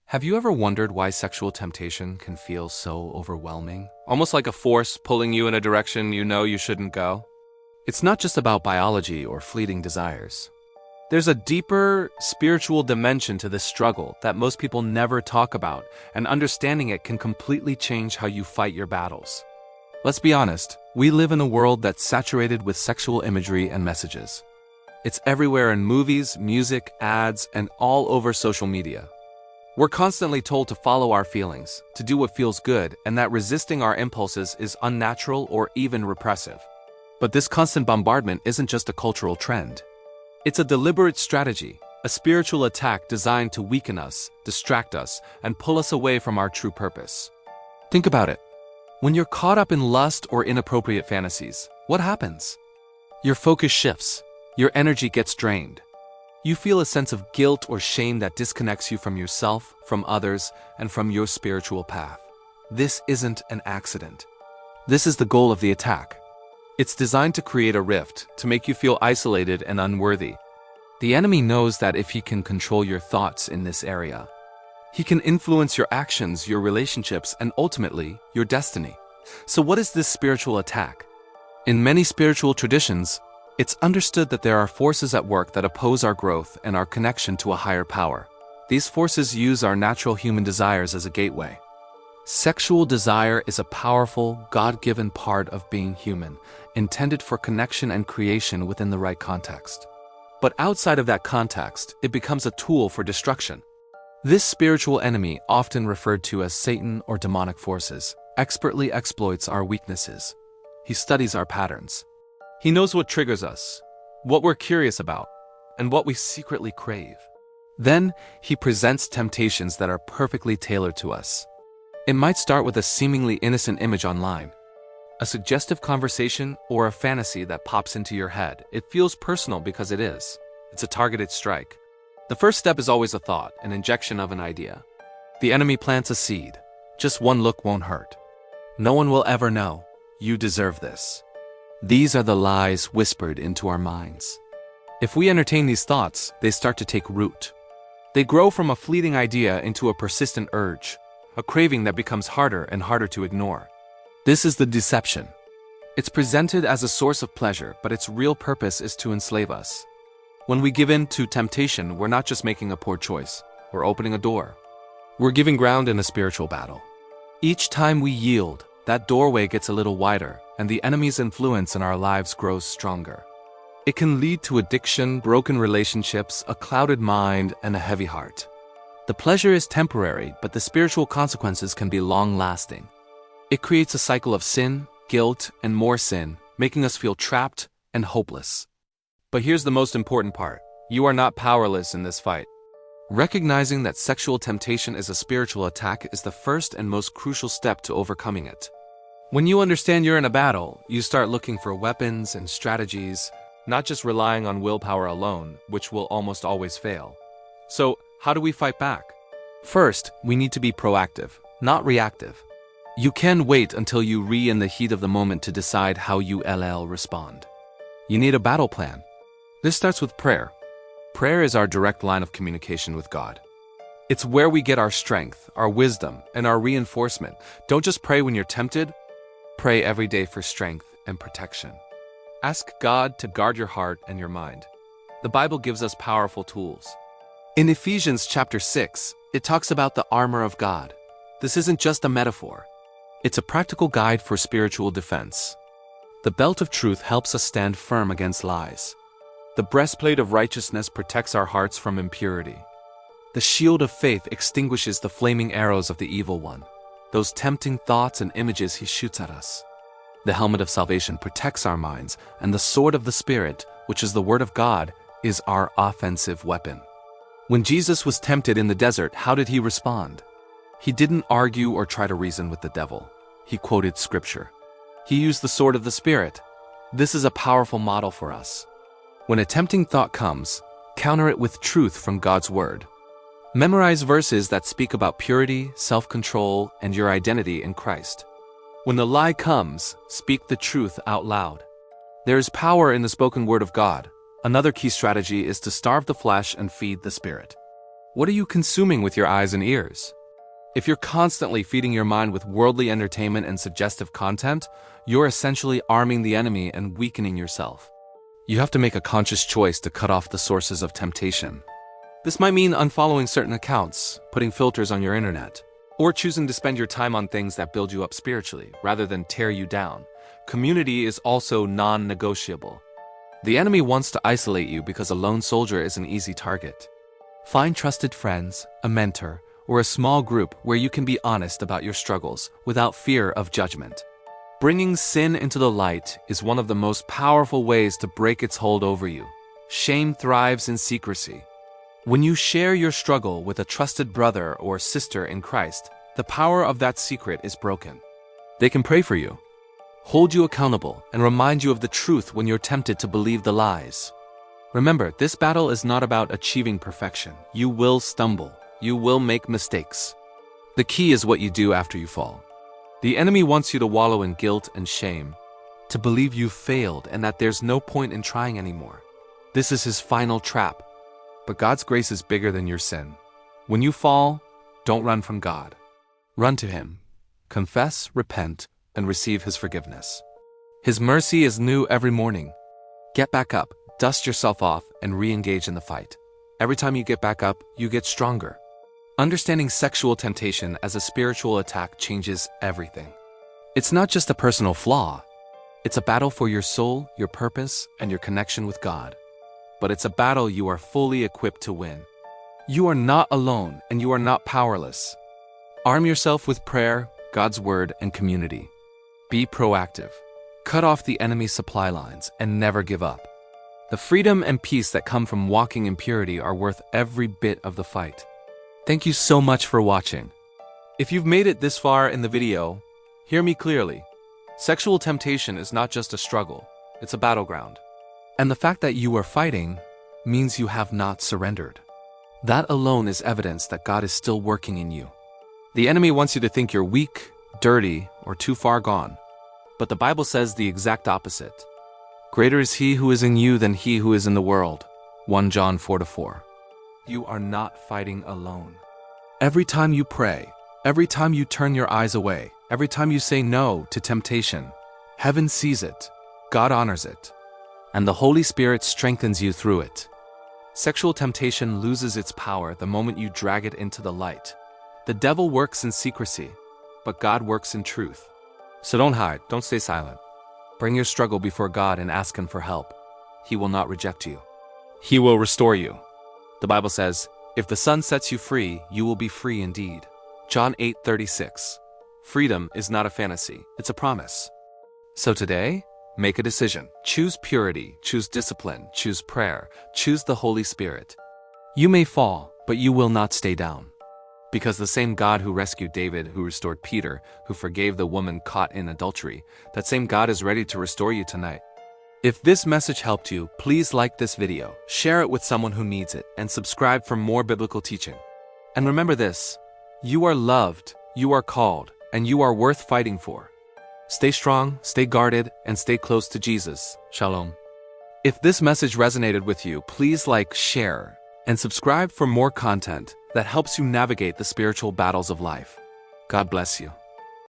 Have you ever wondered why sexual temptation can feel so overwhelming? Almost like a force pulling you in a direction you know you shouldn't go? It's not just about biology or fleeting desires. There's a deeper spiritual dimension to this struggle that most people never talk about, and understanding it can completely change how you fight your battles. Let's be honest, we live in a world that's saturated with sexual imagery and messages. It's everywhere in movies, music, ads, and all over social media. We're constantly told to follow our feelings, to do what feels good, and that resisting our impulses is unnatural or even repressive. But this constant bombardment isn't just a cultural trend. It's a deliberate strategy, a spiritual attack designed to weaken us, distract us, and pull us away from our true purpose. Think about it. When you're caught up in lust or inappropriate fantasies, what happens? Your focus shifts. Your energy gets drained. You feel a sense of guilt or shame that disconnects you from yourself, from others, and from your spiritual path. This isn't an accident. This is the goal of the attack. It's designed to create a rift, to make you feel isolated and unworthy. The enemy knows that if he can control your thoughts in this area, he can influence your actions, your relationships, and ultimately, your destiny. So what is this spiritual attack? In many spiritual traditions, it's understood that there are forces at work that oppose our growth and our connection to a higher power. These forces use our natural human desires as a gateway. Sexual desire is a powerful, God-given part of being human, intended for connection and creation within the right context. But outside of that context, it becomes a tool for destruction. This spiritual enemy, often referred to as Satan or demonic forces, expertly exploits our weaknesses. He studies our patterns. He knows what triggers us, what we're curious about, and what we secretly crave. Then, he presents temptations that are perfectly tailored to us. It might start with a seemingly innocent image online, a suggestive conversation, or a fantasy that pops into your head. It feels personal because it is. It's a targeted strike. The first step is always a thought, an injection of an idea. The enemy plants a seed. Just one look won't hurt. No one will ever know. You deserve this. These are the lies whispered into our minds. If we entertain these thoughts, they start to take root. They grow from a fleeting idea into a persistent urge, a craving that becomes harder and harder to ignore. This is the deception. It's presented as a source of pleasure, but its real purpose is to enslave us. When we give in to temptation, we're not just making a poor choice. We're opening a door. We're giving ground in a spiritual battle. Each time we yield, that doorway gets a little wider, and the enemy's influence in our lives grows stronger. It can lead to addiction, broken relationships, a clouded mind, and a heavy heart. The pleasure is temporary, but the spiritual consequences can be long-lasting. It creates a cycle of sin, guilt, and more sin, making us feel trapped and hopeless. But here's the most important part. You are not powerless in this fight. Recognizing that sexual temptation is a spiritual attack is the first and most crucial step to overcoming it. When you understand you're in a battle, you start looking for weapons and strategies, not just relying on willpower alone, which will almost always fail. So, how do we fight back? First, we need to be proactive, not reactive. You can wait until you're in the heat of the moment to decide how you will respond. You need a battle plan. This starts with prayer. Prayer is our direct line of communication with God. It's where we get our strength, our wisdom, and our reinforcement. Don't just pray when you're tempted. Pray every day for strength and protection. Ask God to guard your heart and your mind. The Bible gives us powerful tools. In Ephesians chapter 6, it talks about the armor of God. This isn't just a metaphor. It's a practical guide for spiritual defense. The belt of truth helps us stand firm against lies. The breastplate of righteousness protects our hearts from impurity. The shield of faith extinguishes the flaming arrows of the evil one, those tempting thoughts and images he shoots at us. The helmet of salvation protects our minds, and the sword of the Spirit, which is the Word of God, is our offensive weapon. When Jesus was tempted in the desert, how did he respond? He didn't argue or try to reason with the devil. He quoted Scripture. He used the sword of the Spirit. This is a powerful model for us. When a tempting thought comes, counter it with truth from God's Word. Memorize verses that speak about purity, self-control, and your identity in Christ. When the lie comes, speak the truth out loud. There is power in the spoken word of God. Another key strategy is to starve the flesh and feed the spirit. What are you consuming with your eyes and ears? If you're constantly feeding your mind with worldly entertainment and suggestive content, you're essentially arming the enemy and weakening yourself. You have to make a conscious choice to cut off the sources of temptation. This might mean unfollowing certain accounts, putting filters on your internet, or choosing to spend your time on things that build you up spiritually rather than tear you down. Community is also non-negotiable. The enemy wants to isolate you because a lone soldier is an easy target. Find trusted friends, a mentor, or a small group where you can be honest about your struggles without fear of judgment. Bringing sin into the light is one of the most powerful ways to break its hold over you. Shame thrives in secrecy. When you share your struggle with a trusted brother or sister in Christ, the power of that secret is broken. They can pray for you, hold you accountable, and remind you of the truth when you're tempted to believe the lies. Remember, this battle is not about achieving perfection. You will stumble. You will make mistakes. The key is what you do after you fall. The enemy wants you to wallow in guilt and shame, to believe you've failed and that there's no point in trying anymore. This is his final trap. But God's grace is bigger than your sin. When you fall, don't run from God. Run to him. Confess, repent, and receive his forgiveness. His mercy is new every morning. Get back up, dust yourself off, and re-engage in the fight. Every time you get back up, you get stronger. Understanding sexual temptation as a spiritual attack changes everything. It's not just a personal flaw. It's a battle for your soul, your purpose, and your connection with God. But it's a battle you are fully equipped to win. You are not alone, and you are not powerless. Arm yourself with prayer, God's word, and community. Be proactive. Cut off the enemy's supply lines and never give up. The freedom and peace that come from walking in purity are worth every bit of the fight. Thank you so much for watching. If you've made it this far in the video, hear me clearly. Sexual temptation is not just a struggle, it's a battleground. And the fact that you are fighting means you have not surrendered. That alone is evidence that God is still working in you. The enemy wants you to think you're weak, dirty, or too far gone. But the Bible says the exact opposite. Greater is he who is in you than he who is in the world. 1 John 4:4. You are not fighting alone. Every time you pray, every time you turn your eyes away, every time you say no to temptation, heaven sees it, God honors it, and the Holy Spirit strengthens you through it. Sexual temptation loses its power the moment you drag it into the light. The devil works in secrecy, but God works in truth. So don't hide, don't stay silent. Bring your struggle before God and ask him for help. He will not reject you. He will restore you. The Bible says, if the Son sets you free, you will be free indeed. John 8:36. Freedom is not a fantasy, it's a promise. So today, make a decision. Choose purity, choose discipline, choose prayer, choose the Holy Spirit. You may fall, but you will not stay down. Because the same God who rescued David, who restored Peter, who forgave the woman caught in adultery, that same God is ready to restore you tonight. If this message helped you, please like this video, share it with someone who needs it, and subscribe for more biblical teaching. And remember this, you are loved, you are called, and you are worth fighting for. Stay strong, stay guarded, and stay close to Jesus. Shalom. If this message resonated with you, please like, share, and subscribe for more content that helps you navigate the spiritual battles of life. God bless you.